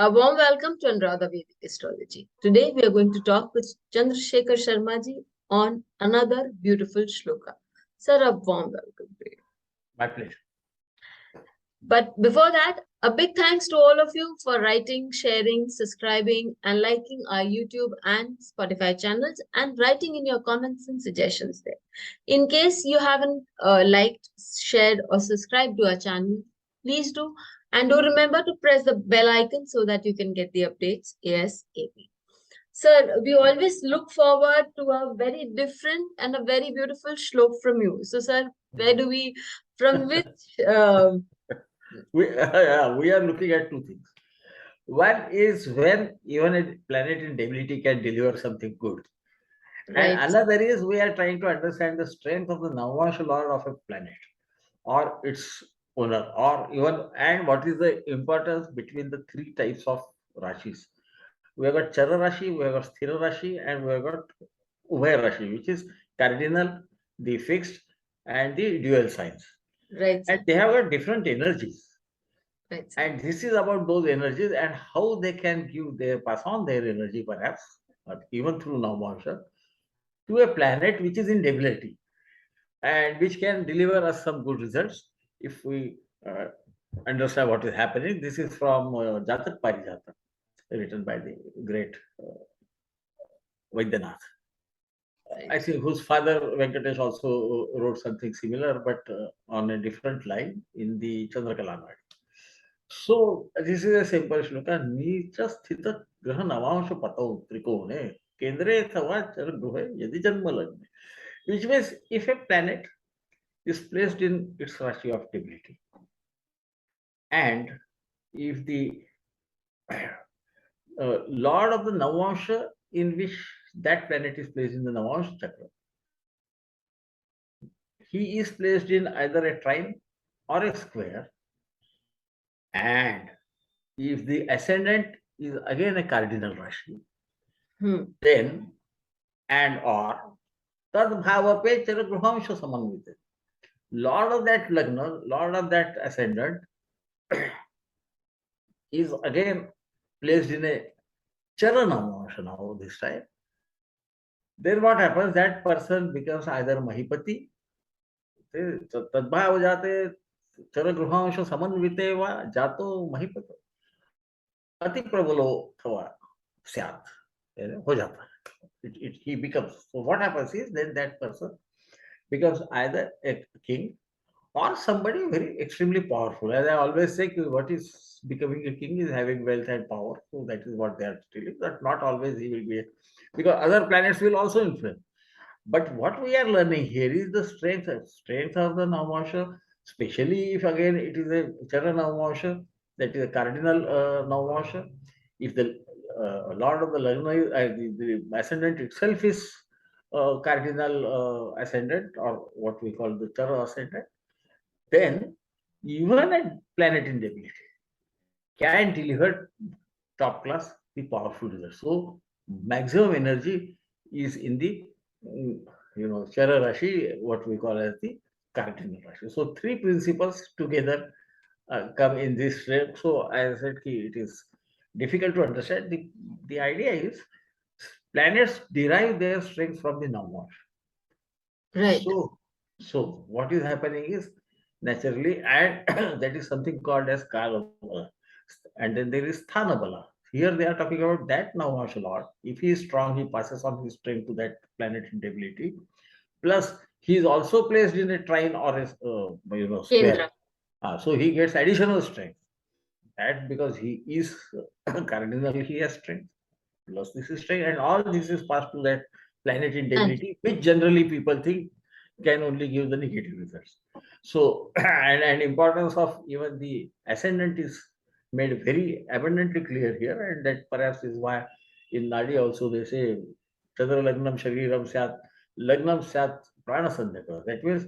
A warm welcome to Anuradha Vedic Astrology. Today we are going to talk with Chandrasekhar Sharmaji on another beautiful shloka. Sir, a warm welcome to you. My pleasure. But before that, a big thanks to all of you for writing, sharing, subscribing, and liking our YouTube and Spotify channels and writing in your comments and suggestions there. In case you haven't liked, shared, or subscribed to our channel, please do. And do remember to press the bell icon so that you can get the updates ASAP. Sir, we always look forward to a very different and a very beautiful shlok from you. So, sir, from which We are looking at two things. One is when even a planet in debility can deliver something good. right, And another is we are trying to understand the strength of the Navamsha Lord of a planet or its owner, or even and what is the importance between the three types of Rashis. We have got Chara Rashi, we have got Sthira Rashi, and we have got Ubhay Rashi, which is cardinal, the fixed, and the dual signs. right, sir. And they have got different energies. Right, sir. And this is about those energies and how they can pass on their energy, perhaps, or even through Navamsha, to a planet which is in debility and which can deliver us some good results if we understand what is happening. This is from Jatak Parijata, written by the great Vaidyanath. I think whose father Venkatesh also wrote something similar, but on a different line in the Chandra Calendar. So this is a simple shloka. Nicha sthita graha navamsha patau trikone kendre thava chara gruhe yadi janma lagme. Which means if a planet is placed in its rashi of debility, and if the lord of the navamsha in which that planet is placed in the navamsha chakra, he is placed in either a trine or a square, and if the ascendant is again a cardinal rashi, then and or tad bhava pe chara gruhamsha samanvite. Lord of that lagna, Lord of that ascendant is again placed in a charanamamsha now this time. Then what happens? That person becomes either mahipati, tadbhav ho jate chara gruhamsha samanvite va jato mahipata. Ati prabalo thava syat. Ho jata. He becomes. So what happens is then that person becomes either a king or somebody very extremely powerful. As I always say, what is becoming a king is having wealth and power. So that is what they are telling. That not always he will be, because other planets will also influence. But what we are learning here is the strength of the Navamsha, especially if again it is a Chara Navamsha, that is a cardinal Navamsha. If the Lord of the Lagna, the ascendant itself is cardinal ascendant, or what we call the Chara ascendant, then even a planet in debility can deliver top class, the powerful results. So maximum energy is in the Chara Rashi, what we call as the cardinal Rashi. So three principles together come in this frame. So as I said, it is difficult to understand. The idea is planets derive their strength from the Navamsha. Right. So what is happening is naturally, and that is something called as Kalabala. And then there is Thanabala. Here they are talking about that Navamsha Lord. If he is strong, he passes on his strength to that planet in debility. Plus, he is also placed in a trine or a square. So he gets additional strength. That because he is cardinally he has strength. Plus this is strength, and all this is passed to that planet in debility, which generally people think can only give the negative results. So, and importance of even the ascendant is made very abundantly clear here, and that perhaps is why in Nadi also they say Chandra Lagnam Shariram Syat Lagnam Syat Prana Sandhaka. That means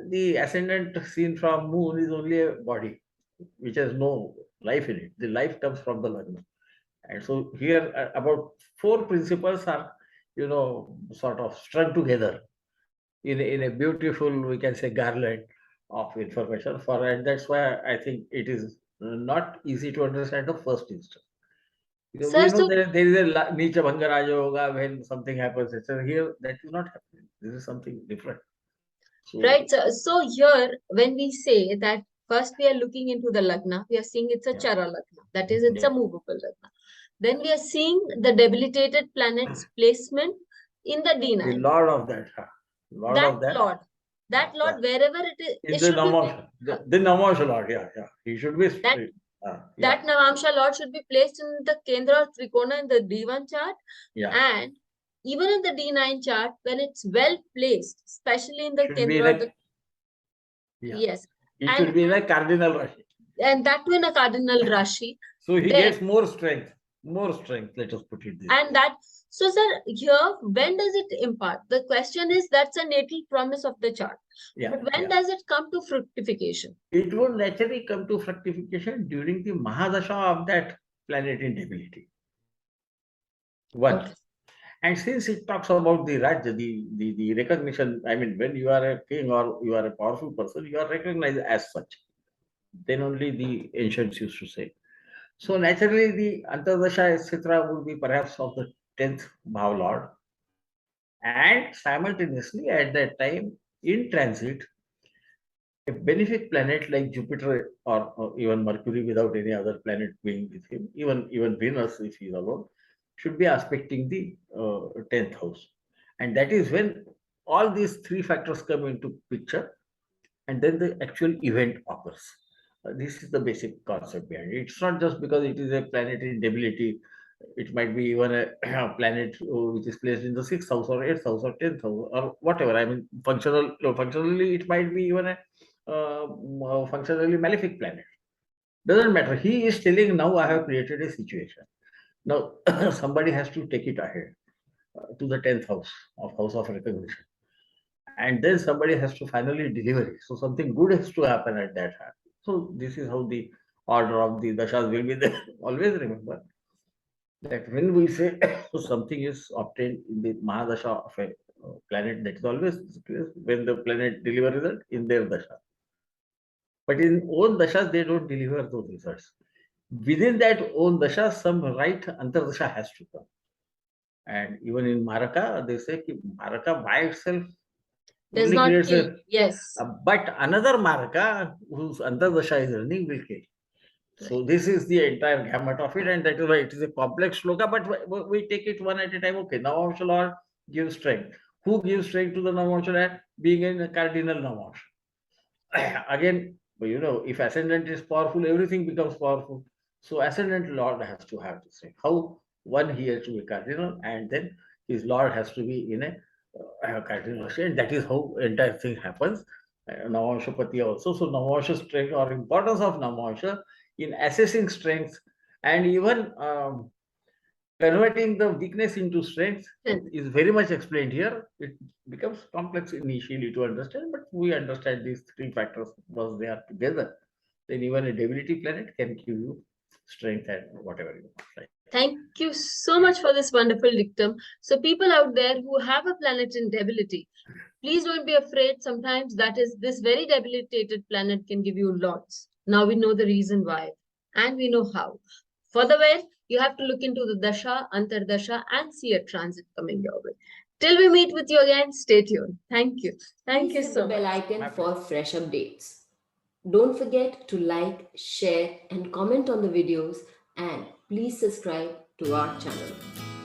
the ascendant seen from moon is only a body which has no life in it. The life comes from the Lagna. And so here about four principles are, sort of strung together in a beautiful, we can say, garland of information for, and that's why I think it is not easy to understand the first instance. Because we Sir, know so that there is a Nicha Bhanga Rajyoga when something happens, etc. Here, that is not happening. This is something different. So, right, sir. So here, when we say that first we are looking into the lagna, we are seeing it's a yeah, chara lagna. That is, it's a yeah. movable lagna. Then we are seeing the debilitated planets placement in the The D9. Lord of that, Lord That of that, Lord, that Lord, yeah. wherever it is, In it the should be Namansha, the Namansha Lord, yeah, yeah. He should be, that yeah, that Navamsha Lord should be placed in the Kendra or Trikona in the D1 chart, yeah. and even in the D9 chart when it's well placed, especially in the Should be in Kendra or a, the yeah. yes, It and should be in a cardinal Rashi. that too in a cardinal Rashi. So he Then gets more strength, more strength. Let us put it this way. and that so sir, here when does it impart? The question is that's a natal promise of the chart. Yeah, But when yeah. does it come to fructification? It would naturally come to fructification during the Mahadasha of that planet in debility. One. Okay. And since it talks about the Rajya, the recognition, I mean, when you are a king or you are a powerful person, you are recognized as such. Then only the ancients used to say. So naturally, the Antardasha, etc., would be perhaps of the 10th Bhav Lord. And simultaneously, at that time, in transit, a benefic planet like Jupiter or even Mercury without any other planet being with him, even Venus if he is alone, should be aspecting the 10th house. And that is when all these three factors come into picture and then the actual event occurs. This is the basic concept behind it. It's not just because it is a planet in debility. It might be even a planet which is placed in the sixth house or eighth house or 10th house or whatever. I mean, functionally, it might be even a functionally malefic planet. Doesn't matter. He is telling now I have created a situation. Now somebody has to take it ahead to the 10th house of recognition, and then somebody has to finally deliver it. So something good has to happen at that time. So this is how the order of the dashas will be there. Always remember that when we say something is obtained in the Mahadasha of a planet, that is always when the planet delivers result in their dasha. But in own dashas, they don't deliver those results. Within that own dasha, some right antardasha has to come. And even in Maraka, they say that Maraka by itself Does only not creates kill. Yes. but another Maraka whose antardasha is running will kill. Right. So this is the entire gamut of it, and that is why it is a complex shloka, but we take it one at a time. Okay, Navamsha Lord gives strength. Who gives strength to the Navamsha Lord? Being in a cardinal Navamsha. Again, if ascendant is powerful, everything becomes powerful. So ascendant Lord has to have this thing. How one he has to be cardinal, and then his Lord has to be in a cardinal state. And that is how entire thing happens. Navamshapati also. So Navamsha strength or importance of Navamsha in assessing strength and even converting the weakness into strength Strength. is very much explained here. It becomes complex initially to understand, but we understand these three factors once they are together. Then even a debility planet can give you strength and whatever you want. Right? Thank you so much for this wonderful dictum. So people out there who have a planet in debility, please don't be afraid. Sometimes that is this very debilitated planet can give you lots. Now we know the reason why and we know how. For the way, you have to look into the dasha, antardasha, and see a transit coming your way. Till we meet with you again, stay tuned. Thank you. Thank Please you hit the so bell much. icon for fresh updates. Don't forget to like, share, and comment on the videos, and please subscribe to our channel.